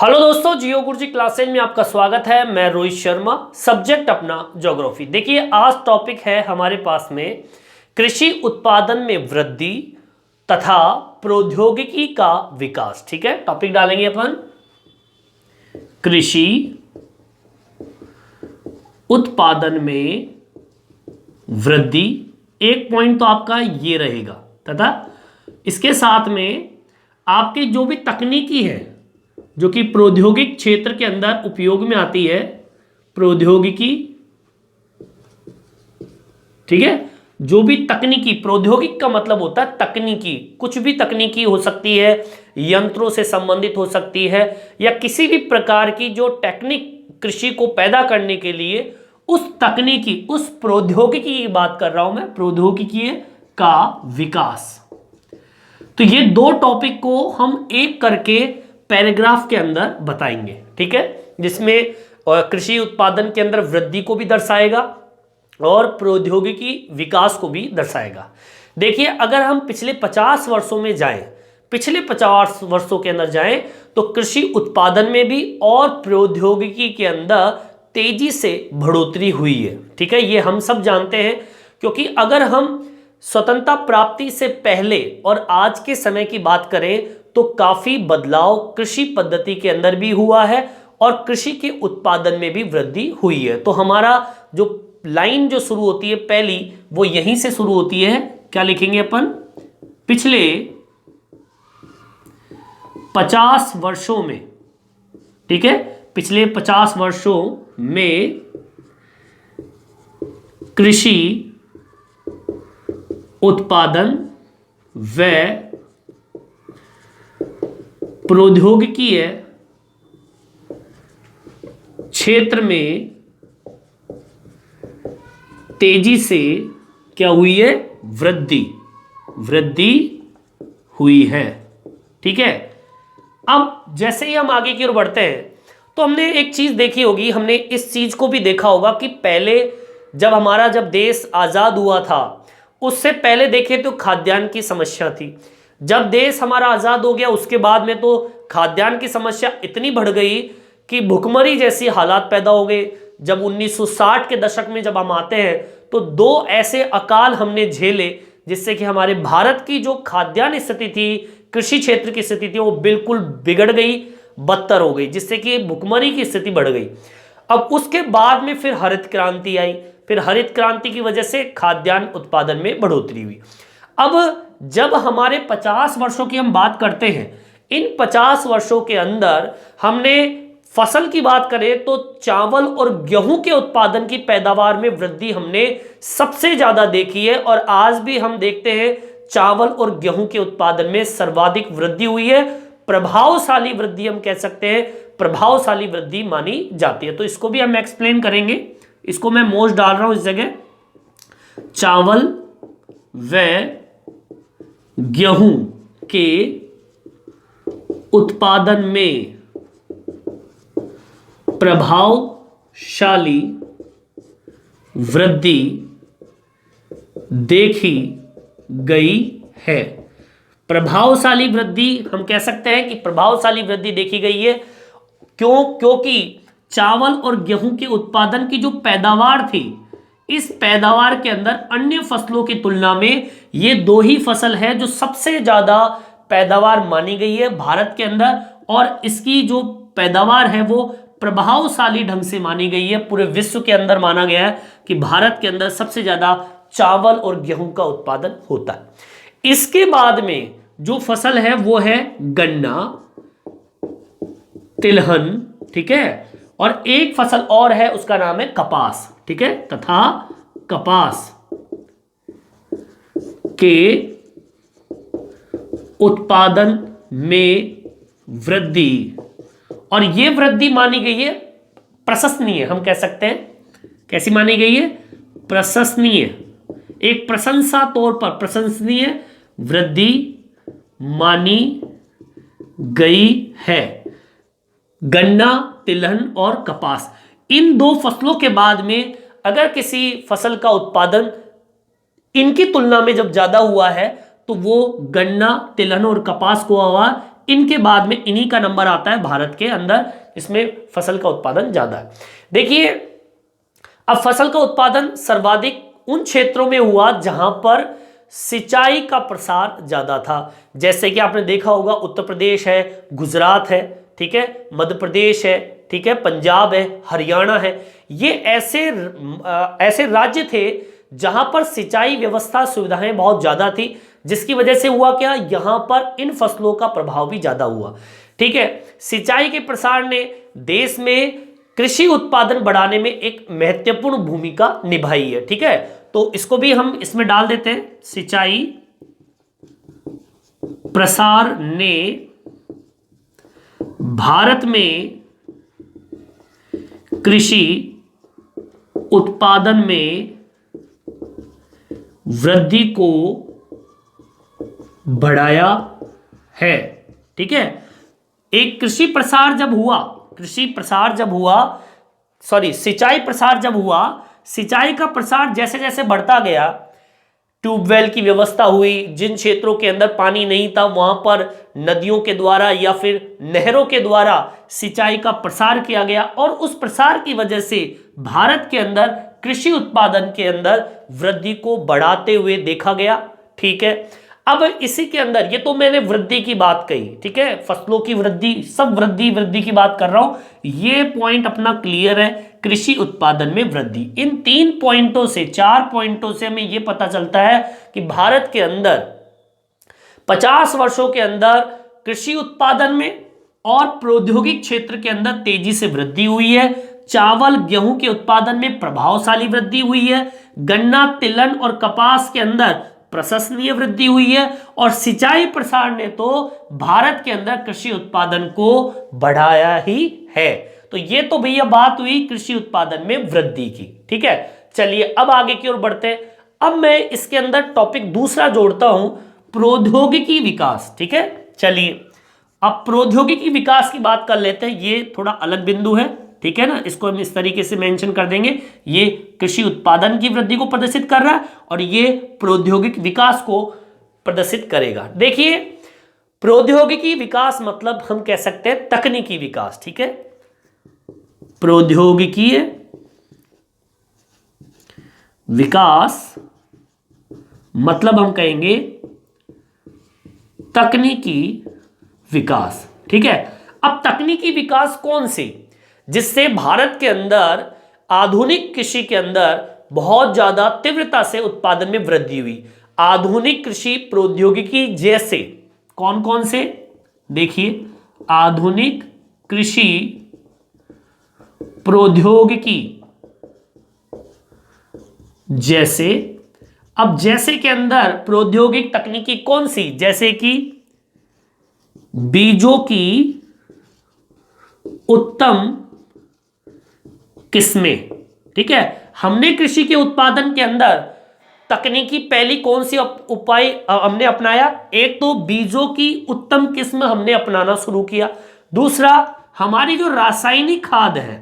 Hello दोस्तों, जियो गुरुजी classes में आपका स्वागत है। मैं रोहित शर्मा, सब्जेक्ट अपना ज्योग्राफी। देखिए, आज टॉपिक है हमारे पास में कृषि उत्पादन में वृद्धि तथा प्रौद्योगिकी का विकास। ठीक है, टॉपिक डालेंगे अपन कृषि उत्पादन में वृद्धि। एक पॉइंट तो आपका ये रहेगा तथा इसके साथ में आपकी जो भी तकनीकी है जो कि प्रौद्योगिक क्षेत्र के अंदर उपयोग में आती है, प्रौद्योगिकी। ठीक है, जो भी तकनीकी, प्रौद्योगिक का मतलब होता है तकनीकी, कुछ भी तकनीकी हो सकती है, यंत्रों से संबंधित हो सकती है या किसी भी प्रकार की जो टेक्निक कृषि को पैदा करने के लिए उस तकनीकी, उस प्रौद्योगिकी की बात कर रहा हूं मैं, प्रौद्योगिकी का विकास। तो ये दो टॉपिक को हम एक करके पैराग्राफ के अंदर बताएंगे। ठीक है, जिसमें कृषि उत्पादन के अंदर वृद्धि को भी दर्शाएगा और प्रौद्योगिकी विकास को भी दर्शाएगा। देखिए, अगर हम पिछले 50 वर्षों में जाएं, पिछले 50 वर्षों के अंदर जाएं तो कृषि उत्पादन में भी और प्रौद्योगिकी के अंदर तेजी से बढ़ोतरी हुई है। ठीक है, ये हम सब जानते हैं, क्योंकि अगर हम स्वतंत्रता प्राप्ति से पहले और आज के समय की बात करें तो काफी बदलाव कृषि पद्धति के अंदर भी हुआ है और कृषि के उत्पादन में भी वृद्धि हुई है। तो हमारा जो लाइन जो शुरू होती है पहली, वो यहीं से शुरू होती है। क्या लिखेंगे अपन? पिछले 50 वर्षों में। ठीक है, पिछले 50 वर्षों में कृषि उत्पादन व प्रौद्योगिकी क्षेत्र में तेजी से क्या हुई है? वृद्धि हुई है। ठीक है, अब जैसे ही हम आगे की ओर बढ़ते हैं तो हमने एक चीज देखी होगी, हमने इस चीज को भी देखा होगा कि पहले जब देश आजाद हुआ था, उससे पहले देखें तो खाद्यान्न की समस्या थी। जब देश हमारा आजाद हो गया उसके बाद में तो खाद्यान्न की समस्या इतनी बढ़ गई कि भुखमरी जैसी हालात पैदा हो गए। जब 1960 के दशक में जब हम आते हैं तो दो ऐसे अकाल हमने झेले जिससे कि हमारे भारत की जो खाद्यान्न स्थिति थी, कृषि क्षेत्र की स्थिति थी, वो बिल्कुल बिगड़ गई, बदतर हो गई, जिससे कि भुखमरी की स्थिति बढ़ गई। अब उसके बाद में फिर हरित क्रांति आई, फिर हरित क्रांति की वजह से खाद्यान्न उत्पादन में बढ़ोतरी हुई। अब जब हमारे 50 वर्षों की हम बात करते हैं, इन 50 वर्षों के अंदर हमने फसल की बात करें तो चावल और गेहूं के उत्पादन की पैदावार में वृद्धि हमने सबसे ज्यादा देखी है और आज भी हम देखते हैं चावल और गेहूं के उत्पादन में सर्वाधिक वृद्धि हुई है। प्रभावशाली वृद्धि हम कह सकते हैं, प्रभावशाली वृद्धि मानी जाती है। तो इसको भी हम एक्सप्लेन करेंगे। इसको मैं मोस्ट डाल रहा हूं इस जगह, चावल व गेहूं के उत्पादन में प्रभावशाली वृद्धि देखी गई है। प्रभावशाली वृद्धि हम कह सकते हैं कि प्रभावशाली वृद्धि देखी गई है। क्योंकि चावल और गेहूं के उत्पादन की जो पैदावार थी, इस पैदावार के अंदर अन्य फसलों की तुलना में ये दो ही फसल है जो सबसे ज्यादा पैदावार मानी गई है भारत के अंदर, और इसकी जो पैदावार है वो प्रभावशाली ढंग से मानी गई है। पूरे विश्व के अंदर माना गया है कि भारत के अंदर सबसे ज्यादा चावल और गेहूं का उत्पादन होता है। इसके बाद में जो फसल है वो है गन्ना, तिलहन। ठीक है, और एक फसल और है, उसका नाम है कपास। ठीक है, तथा कपास के उत्पादन में वृद्धि, और यह वृद्धि मानी गई है प्रशंसनीय। हम कह सकते हैं कैसी मानी गई है? प्रशंसनीय, एक प्रशंसा तौर पर प्रशंसनीय वृद्धि मानी गई है। गन्ना, तिलहन और कपास, इन दो फसलों के बाद में अगर किसी फसल का उत्पादन इनकी तुलना में जब ज्यादा हुआ है तो वो गन्ना, तिलहन और कपास को हुआ इनके बाद में इन्हीं का नंबर आता है भारत के अंदर, इसमें फसल का उत्पादन ज्यादा है। देखिए अब फसल का उत्पादन सर्वाधिक उन क्षेत्रों में हुआ जहां पर सिंचाई का प्रसार ज्यादा था। जैसे कि आपने देखा होगा उत्तर प्रदेश है, गुजरात है, ठीक है, मध्य प्रदेश है, ठीक है, पंजाब है, हरियाणा है। ये ऐसे राज्य थे जहां पर सिंचाई व्यवस्था सुविधाएं बहुत ज्यादा थी, जिसकी वजह से हुआ क्या, यहां पर इन फसलों का प्रभाव भी ज्यादा हुआ। ठीक है, सिंचाई के प्रसार ने देश में कृषि उत्पादन बढ़ाने में एक महत्वपूर्ण भूमिका निभाई है। ठीक है, तो इसको भी हम इसमें डाल देते हैं, सिंचाई प्रसार ने भारत में कृषि उत्पादन में वृद्धि को बढ़ाया है। ठीक है, एक सिंचाई प्रसार जब हुआ, सिंचाई का प्रसार जैसे जैसे बढ़ता गया, ट्यूबवेल की व्यवस्था हुई, जिन क्षेत्रों के अंदर पानी नहीं था वहां पर नदियों के द्वारा या फिर नहरों के द्वारा सिंचाई का प्रसार किया गया, और उस प्रसार की वजह से भारत के अंदर कृषि उत्पादन के अंदर वृद्धि को बढ़ाते हुए देखा गया। ठीक है, अब इसी के अंदर, ये तो मैंने वृद्धि की बात कही, ठीक है, फसलों की वृद्धि, सब वृद्धि की बात कर रहा हूं, ये पॉइंट अपना क्लियर है, कृषि उत्पादन में वृद्धि। इन 4 पॉइंटों से हमें यह पता चलता है कि भारत के अंदर 50 वर्षों के अंदर कृषि उत्पादन में और प्रौद्योगिक क्षेत्र के अंदर तेजी से वृद्धि हुई है। चावल गेहूं के उत्पादन में प्रभावशाली वृद्धि हुई है। गन्ना, तिलहन और कपास के अंदर प्रशंसनीय वृद्धि हुई है, और सिंचाई प्रसार ने तो भारत के अंदर कृषि उत्पादन को बढ़ाया ही है। तो ये तो भैया बात हुई कृषि उत्पादन में वृद्धि की। ठीक है, चलिए अब आगे की ओर बढ़ते हैं। अब मैं इसके अंदर टॉपिक दूसरा जोड़ता हूं, प्रौद्योगिकी विकास। ठीक है, चलिए अब प्रौद्योगिकी विकास की बात कर लेते हैं। ये थोड़ा अलग बिंदु है, ठीक है ना, इसको हम इस तरीके से मेंशन कर देंगे। ये कृषि उत्पादन की वृद्धि को प्रदर्शित कर रहा है और ये प्रौद्योगिक विकास को प्रदर्शित करेगा। देखिए प्रौद्योगिकी विकास मतलब हम कह सकते हैं तकनीकी विकास। ठीक है, प्रौद्योगिकीय विकास मतलब हम कहेंगे तकनीकी विकास। ठीक है, अब तकनीकी विकास कौन सी, जिससे भारत के अंदर आधुनिक कृषि के अंदर बहुत ज्यादा तीव्रता से उत्पादन में वृद्धि हुई। आधुनिक कृषि प्रौद्योगिकी जैसे कौन कौन से, देखिए आधुनिक कृषि प्रौद्योगिकी जैसे, अब जैसे के अंदर प्रौद्योगिक तकनीकी कौन सी, जैसे कि बीजों की उत्तम किस्में। ठीक है, हमने कृषि के उत्पादन के अंदर तकनीकी पहली कौन सी उपाय हमने अपनाया, एक तो बीजों की उत्तम किस्म हमने अपनाना शुरू किया। दूसरा हमारी जो रासायनिक खाद है,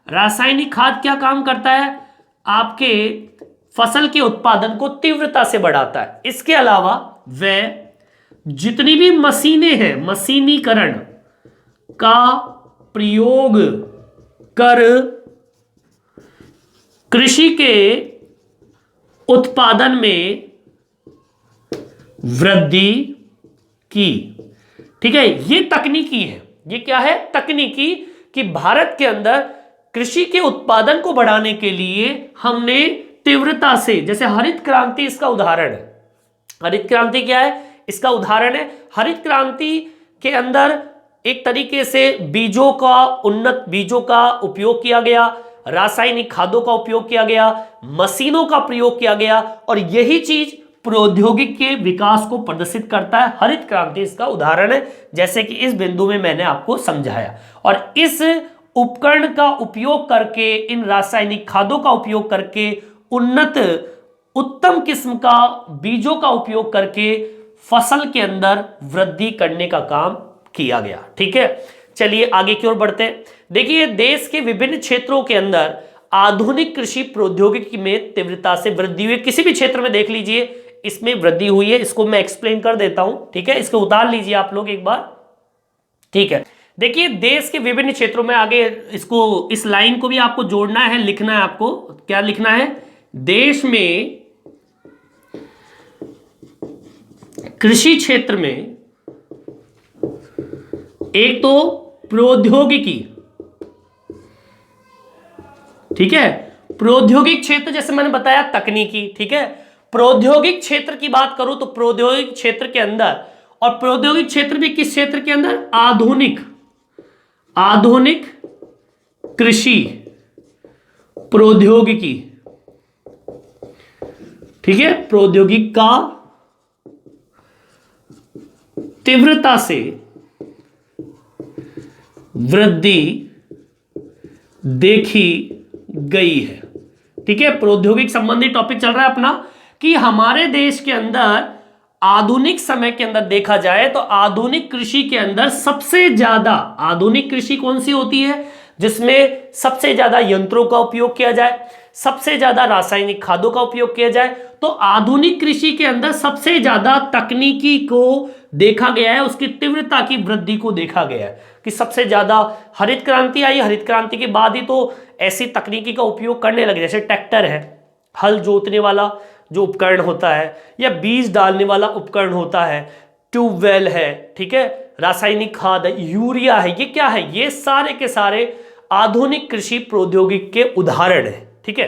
रासायनिक खाद क्या काम करता है, आपके फसल के उत्पादन को तीव्रता से बढ़ाता है। इसके अलावा वह जितनी भी मशीनें हैं, मशीनीकरण का प्रयोग कर कृषि के उत्पादन में वृद्धि की। ठीक है, ये तकनीकी है, ये क्या है, तकनीकी, कि भारत के अंदर कृषि के उत्पादन को बढ़ाने के लिए हमने तीव्रता से, जैसे हरित क्रांति इसका उदाहरण है। हरित क्रांति क्या है, इसका उदाहरण है। हरित क्रांति के अंदर एक तरीके से बीजों का, उन्नत बीजों का उपयोग किया गया, रासायनिक खादों का उपयोग किया गया, मशीनों का प्रयोग किया गया, और यही चीज प्रौद्योगिकी के विकास को प्रदर्शित करता है। हरित क्रांति इसका उदाहरण है, जैसे कि इस बिंदु में मैंने आपको समझाया। और इस उपकरण का उपयोग करके, इन रासायनिक खादों का उपयोग करके, उन्नत उत्तम किस्म का बीजों का उपयोग करके फसल के अंदर वृद्धि करने का काम किया गया। ठीक है, चलिए आगे की ओर बढ़ते हैं। देखिए देश के विभिन्न क्षेत्रों के अंदर आधुनिक कृषि प्रौद्योगिकी में तीव्रता से वृद्धि हुई। किसी भी क्षेत्र में देख लीजिए इसमें वृद्धि हुई है, इसको मैं एक्सप्लेन कर देता हूं। ठीक है, इसको उतार लीजिए आप लोग एक बार। ठीक है, देखिए देश के विभिन्न क्षेत्रों में, आगे इसको, इस लाइन को भी आपको जोड़ना है, लिखना है आपको। क्या लिखना है? देश में कृषि क्षेत्र में एक तो प्रौद्योगिकी, ठीक है, प्रौद्योगिक क्षेत्र जैसे मैंने बताया तकनीकी, ठीक है, प्रौद्योगिक क्षेत्र की बात करूं तो प्रौद्योगिक क्षेत्र के अंदर, और प्रौद्योगिक क्षेत्र भी किस क्षेत्र के अंदर? आधुनिक कृषि प्रौद्योगिकी, ठीक है, प्रौद्योगिक का तीव्रता से वृद्धि देखी गई है। ठीक है, प्रौद्योगिक संबंधी टॉपिक चल रहा है अपना, कि हमारे देश के अंदर आधुनिक समय के अंदर देखा जाए तो आधुनिक कृषि के अंदर सबसे ज्यादा, आधुनिक कृषि कौन सी होती है? जिसमें सबसे ज्यादा यंत्रों का उपयोग किया जाए, सबसे ज्यादा रासायनिक खादों का उपयोग किया जाए। तो आधुनिक कृषि के अंदर सबसे ज्यादा तकनीकी को देखा गया है, उसकी तीव्रता की वृद्धि को देखा गया है, कि सबसे ज्यादा हरित क्रांति आई, हरित क्रांति के बाद ही तो ऐसी तकनीकी का उपयोग करने लगे, जैसे ट्रैक्टर है, हल जोतने वाला जो उपकरण होता है, या बीज डालने वाला उपकरण होता है, ट्यूबवेल है, ठीक है, रासायनिक खाद है, यूरिया है, ये क्या है? ये सारे के सारे आधुनिक कृषि प्रौद्योगिकी के उदाहरण है। ठीक है,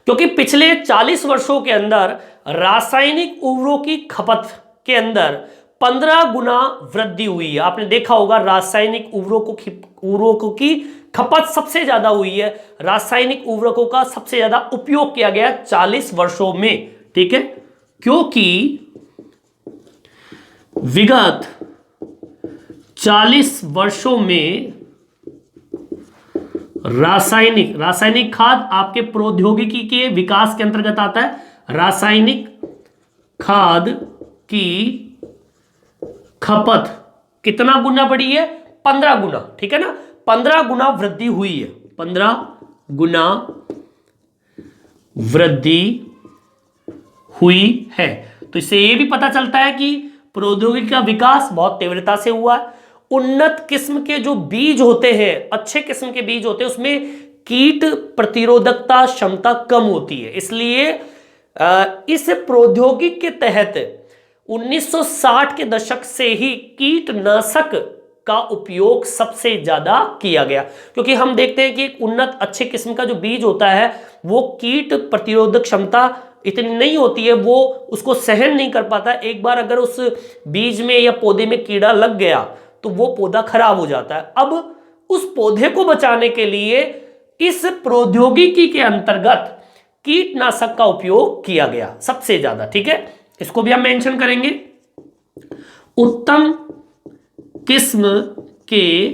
क्योंकि पिछले 40 वर्षों के अंदर रासायनिक उर्वरकों की खपत के अंदर 15 गुना वृद्धि हुई है। आपने देखा होगा रासायनिक उर्वरकों की खपत सबसे ज्यादा हुई है, रासायनिक उर्वरकों का सबसे ज्यादा उपयोग किया गया 40 वर्षों में। ठीक है, क्योंकि विगत 40 वर्षों में रासायनिक खाद आपके प्रौद्योगिकी के विकास के अंतर्गत आता है। रासायनिक खाद की खपत कितना गुना बढ़ी है? 15 गुना। ठीक है ना, 15 गुना वृद्धि हुई है, 15 गुना वृद्धि हुई है। तो इससे यह भी पता चलता है कि प्रौद्योगिकी का विकास बहुत तीव्रता से हुआ है। उन्नत किस्म के जो बीज होते हैं, अच्छे किस्म के बीज होते हैं, उसमें कीट प्रतिरोधकता क्षमता कम होती है, इसलिए इस प्रौद्योगिकी के तहत 1960 के दशक से ही कीटनाशक का उपयोग सबसे ज्यादा किया गया, क्योंकि हम देखते हैं कि एक उन्नत अच्छे किस्म का जो बीज होता है वो कीट प्रतिरोधक क्षमता इतनी नहीं होती है, वो उसको सहन नहीं कर पाता। एक बार अगर उस बीज में या पौधे में कीड़ा लग गया तो वो पौधा खराब हो जाता है। अब उस पौधे को बचाने के लिए इस प्रौद्योगिकी के अंतर्गत कीटनाशक का उपयोग किया गया सबसे ज्यादा। ठीक है, इसको भी हम मेंशन करेंगे। उत्तम किस्म के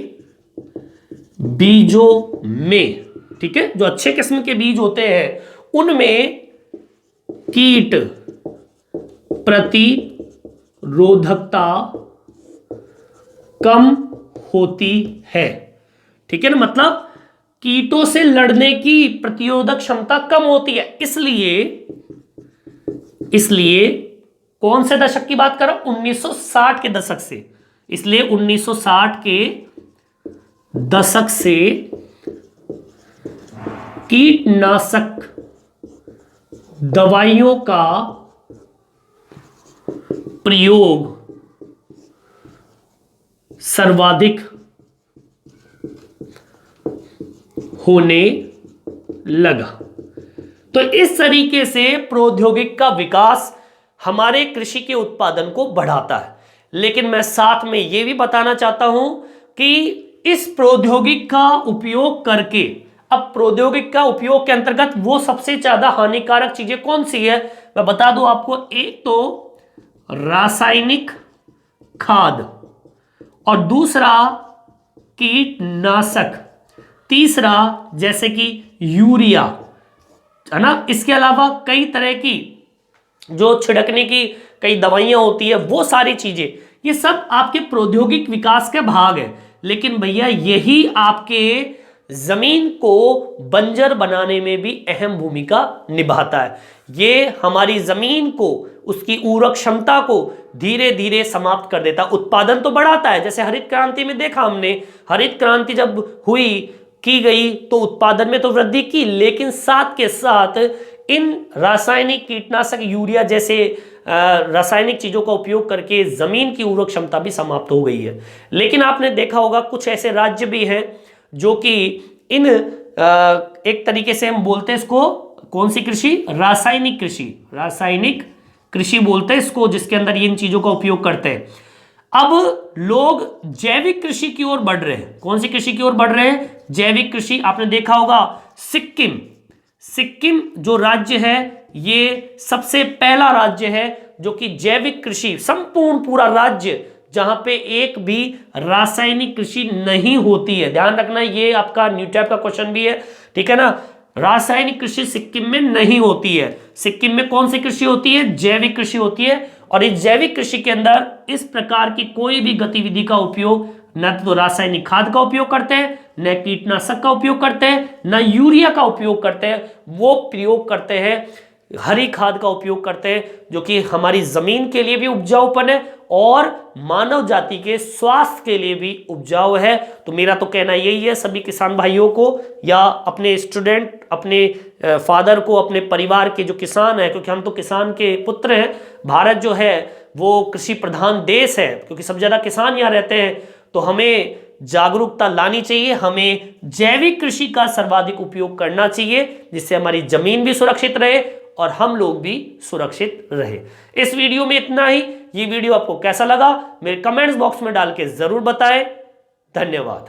बीजों में, ठीक है, जो अच्छे किस्म के बीज होते हैं उनमें कीट प्रतिरोधकता कम होती है। ठीक है ना, मतलब कीटों से लड़ने की प्रतिरोधक क्षमता कम होती है। इसलिए कौन से दशक की बात कर रहा हूं? 1960 के दशक से। इसलिए 1960 के दशक से कीटनाशक दवाइयों का प्रयोग सर्वाधिक होने लगा। तो इस तरीके से प्रौद्योगिकी का विकास हमारे कृषि के उत्पादन को बढ़ाता है। लेकिन मैं साथ में यह भी बताना चाहता हूं कि इस प्रौद्योगिकी का उपयोग करके, अब प्रौद्योगिकी का उपयोग के अंतर्गत वो सबसे ज्यादा हानिकारक चीजें कौन सी है मैं बता दूं आपको। एक तो रासायनिक खाद, और दूसरा कीटनाशक, तीसरा जैसे कि यूरिया, है ना। इसके अलावा कई तरह की जो छिड़कने की कई दवाइयां होती है, वो सारी चीजें, ये सब आपके प्रौद्योगिक विकास के भाग है। लेकिन भैया यही आपके जमीन को बंजर बनाने में भी अहम भूमिका निभाता है। ये हमारी जमीन को उसकी उर्वरक क्षमता को धीरे धीरे समाप्त कर देता। उत्पादन तो बढ़ाता है, जैसे हरित क्रांति में देखा हमने, हरित क्रांति जब हुई की गई तो उत्पादन में तो वृद्धि की, लेकिन साथ के साथ इन रासायनिक कीटनाशक यूरिया जैसे रासायनिक चीजों का उपयोग करके जमीन की उर्वरक क्षमता भी समाप्त हो गई है। लेकिन आपने देखा होगा कुछ ऐसे राज्य भी हैं जो कि इन एक तरीके से हम बोलते हैं इसको, कौन सी कृषि, रासायनिक कृषि, रासायनिक कृषि बोलते हैं इसको, जिसके अंदर इन चीजों का उपयोग करते हैं। अब लोग जैविक कृषि की ओर बढ़ रहे हैं। कौन सी कृषि की ओर बढ़ रहे हैं, जैविक कृषि। आपने देखा होगा सिक्किम, सिक्किम जो राज्य है ये सबसे पहला राज्य है जो कि जैविक कृषि, संपूर्ण पूरा राज्य जहां पे एक भी रासायनिक कृषि नहीं होती है। ध्यान रखना, ये आपका न्यू टाइप का क्वेश्चन भी है, ठीक है ना। रासायनिक कृषि सिक्किम में नहीं होती है। सिक्किम में कौन सी कृषि होती है, जैविक कृषि होती है। और इस जैविक कृषि के अंदर इस प्रकार की कोई भी गतिविधि का उपयोग, न तो रासायनिक खाद का उपयोग करते हैं, न कीटनाशक का उपयोग करते हैं, न यूरिया का उपयोग करते हैं। वो प्रयोग करते हैं हरी खाद का उपयोग करते हैं, जो कि हमारी जमीन के लिए भी उपजाऊपन है और मानव जाति के स्वास्थ्य के लिए भी उपजाऊ है। तो मेरा तो कहना यही है सभी किसान भाइयों को, या अपने स्टूडेंट, अपने फादर को, अपने परिवार के जो किसान है, क्योंकि हम तो किसान के पुत्र हैं। भारत जो है वो कृषि प्रधान देश है, क्योंकि सब ज्यादा किसान यहाँ रहते हैं। तो हमें जागरूकता लानी चाहिए, हमें जैविक कृषि का सर्वाधिक उपयोग करना चाहिए, जिससे हमारी जमीन भी सुरक्षित रहे और हम लोग भी सुरक्षित रहे। इस वीडियो में इतना ही। ये वीडियो आपको कैसा लगा मेरे कमेंट्स बॉक्स में डाल के जरूर बताएं। धन्यवाद।